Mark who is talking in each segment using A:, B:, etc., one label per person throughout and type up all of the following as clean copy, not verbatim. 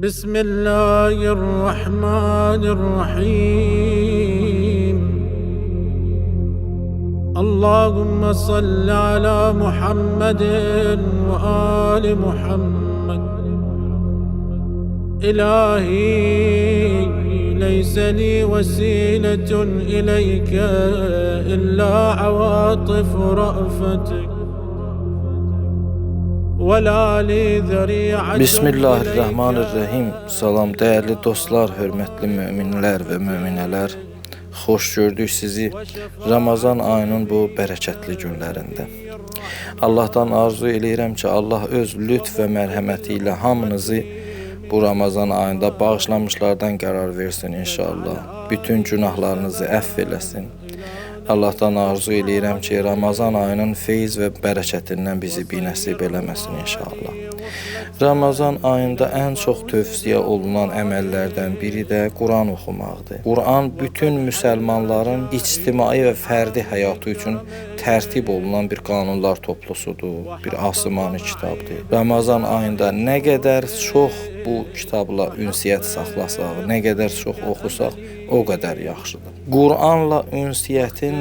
A: بسم الله الرحمن الرحيم. اللهم صل على محمد وآل محمد. إلهي ليس لي وسيلة إليك إلا عواطف رأفتك.
B: Bismillahirrahmanirrahim. Salam değerli dostlar, hörmətli möminlər və möminələr. Xoş gördük sizi Ramazan ayının bu bərəkətli günlərində. Allah'tan arzu eləyirəm ki, Allah öz lütf və mərhəməti ilə hamınızı bu Ramazan ayında bağışlamışlardan qərar versin inşallah. Bütün günahlarınızı əfv eləsin. Allah'tan arzu eləyirəm ki, Ramazan ayının feyiz və bərəkətindən bizi binəsib eləməsin inşallah. Ramazan ayında ən çox tövsiyə olunan əməllərdən biri də Quran oxumaqdır. Quran bütün müsəlmanların ictimai və fərdi həyatı üçün tərtib olunan bir qanunlar toplusudur, bir asmani kitabdır. Ramazan ayında nə qədər çox bu kitabla ünsiyyət saxlasaq, nə qədər çox oxusaq, o qədər yaxşıdır. Quranla ünsiyyətin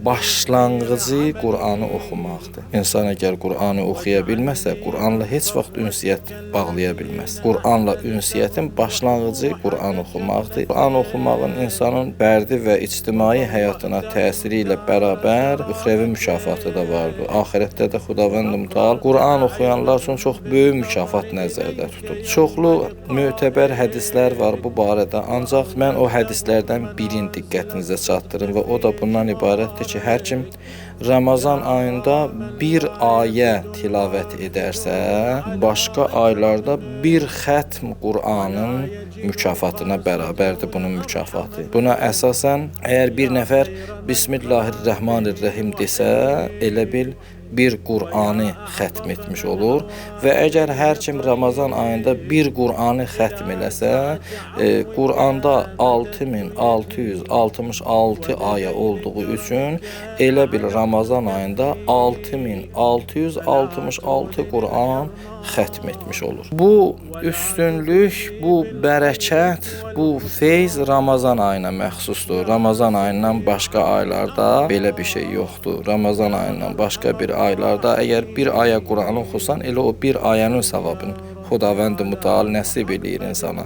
B: başlanğıcı Quranı oxumaqdır. İnsan əgər Quranı oxuya bilməsə, Quranla heç vaxt ünsiyyət bağlaya bilməz. Quranla ünsiyyətin başlanğıcı Quran oxumaqdır. Quran oxumağın insanın fərdi və ictimai həyatına təsiri ilə bərabər üxrəvi mükafatı da vardır. Axirətdə də Xudavənd-i Mütəal Quran oxuyanlar üçün çox böyük mükafat nəzərdə tutub. Çoxlu mötəbər hədislər var bu barədə, ancaq mən o hədislərdən birini diqqətinizə çatdırım və o da bundan ibarətdir ki, hər kim Ramazan ayında bir ayə tilavət edərsə, başqa aylarda bir xətm Quranın mükafatına bərabərdir bunun mükafatı. Buna əsasən, əgər bir nəfər Bismillahirrahmanirrahim desə, elə bil bir Qur'anı xətm etmiş olur və əgər hər kim Ramazan ayında bir Qur'anı xətm eləsə, Qur'anda 6666 ayə olduğu üçün elə bil Ramazan ayında 6666 Qur'an xətm etmiş olur. Bu üstünlük, bu bərəkət, bu feyz Ramazan ayına məxsusdur. Ramazan ayından başqa aylarda belə bir şey yoxdur. Ramazan ayından başqa bir aylarda əgər bir ayə Quran oxusan, elə o bir ayənin savabını Xudavənd-i Mütəal nəsib eləyir insana.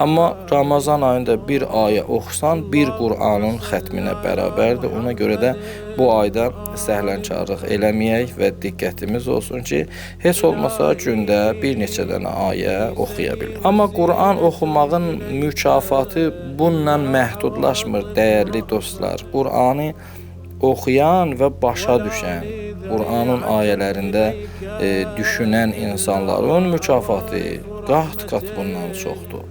B: Amma Ramazan ayında bir ayə oxusan, bir Qur'anın xətminə bərabərdir. Ona görə də bu ayda səhlənkarlıq eləməyək və diqqətimiz olsun ki, heç olmasa gündə bir neçə dənə ayə oxuya bilir. Amma Qur'an oxumağın mükafatı bununla məhdudlaşmır, dəyərli dostlar. Qur'anı oxuyan və başa düşən, Qur'anın ayələrində düşünən insanların mükafatı qat-qat bundan çoxdur.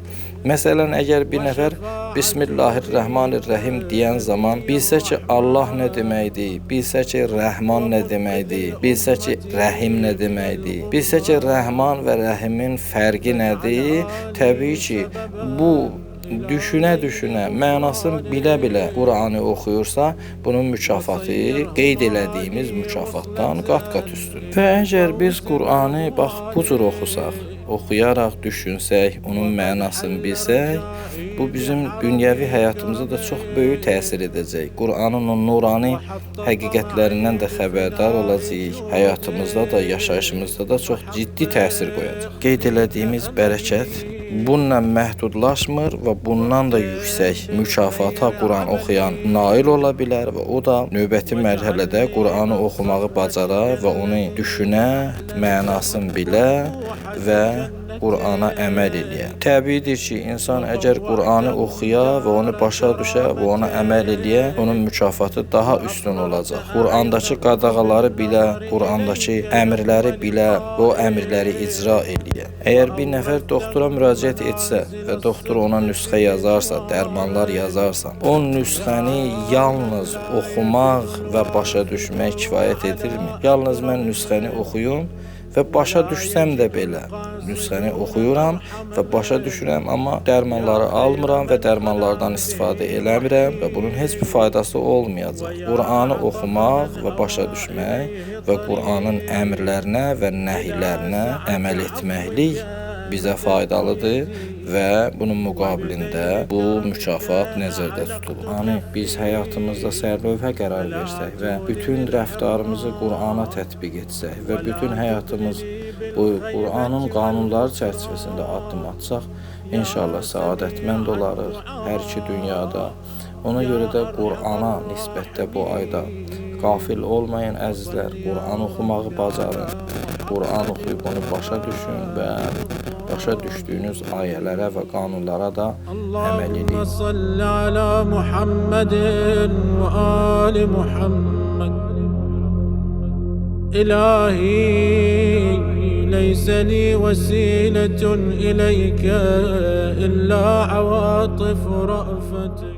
B: Məsələn, əgər bir nəfər Bismillahirrahmanirrahim deyən zaman bilsə ki, Allah nə deməkdir, bilsə ki, Rəhman nə deməkdir, bilsə ki, Rəhim nə deməkdir, bilsə ki, Rəhman və Rəhimin fərqi nədir, təbii ki, bu düşünə-düşünə, mənasını bilə-bilə Qur'anı oxuyursa, bunun mükafatı qeyd elədiyimiz mükafatdan qat-qat üstündür. Və əgər biz Qur'anı bax bu cür oxusaq, oxuyaraq düşünsək, onun mənasını bilsək, bu bizim dünyəvi həyatımıza da çox böyük təsir edəcək. Qur'anın o nurani həqiqətlərindən də xəbərdar olacağıq. Həyatımızda da, yaşayışımızda da çox ciddi təsir qoyacaq. Qeyd elədiyimiz bərəkət bununla məhdudlaşmır və bundan da yüksək mükafata Quran oxuyan nail ola bilər və o da növbəti mərhələdə Quranı oxumağı bacara və onu düşünə, mənasını bilə və Qur'ana əməl eləyə. Təbiidir ki, insan əgər Qur'anı oxuya və onu başa düşə və ona əməl eləyə, onun mükafatı daha üstün olacaq. Qur'andakı qadağaları bilə, Qur'andakı əmrləri bilə və o əmrləri icra eləyə. Əgər bir nəfər doktora müraciət etsə və doktor ona nüsxə yazarsa, dərmanlar yazarsa, o nüsxəni yalnız oxumaq və başa düşmək kifayət edirmi? Yalnız mən nüsxəni oxuyum və başa düşsəm də belə nüsxəni oxuyuram və başa düşürəm, amma dərmanları almıram və dərmanlardan istifadə eləmirəm və bunun heç bir faydası olmayacaq. Qur'anı oxumaq və başa düşmək və Qur'anın əmrlərinə və nəhiylərinə əməl etməklik bizə faydalıdır və bunun müqabilində bu mükafat nəzərdə tutulur. Yəni biz həyatımızda sərlövhə qərar versək və bütün rəftarımızı Qur'ana tətbiq etsək və bütün həyatımız bu Qur'anın qanunları çərçivəsində addım atsaq, inşallah səadətmənd olarıq hər iki dünyada. Ona görə də Qur'ana nisbətdə bu ayda qafil olmayın əzizlər, Qur'an oxumağı bacarın. Qur'an oxuyub onu başa düşün və başa düşdüyünüz ayələrə və qanunlara da əməl edin.
A: Allahumma salli ala Muhammedin və ali Muhammed. İlahi leyse li vesiletun ileyke illa avatif ra'fetik.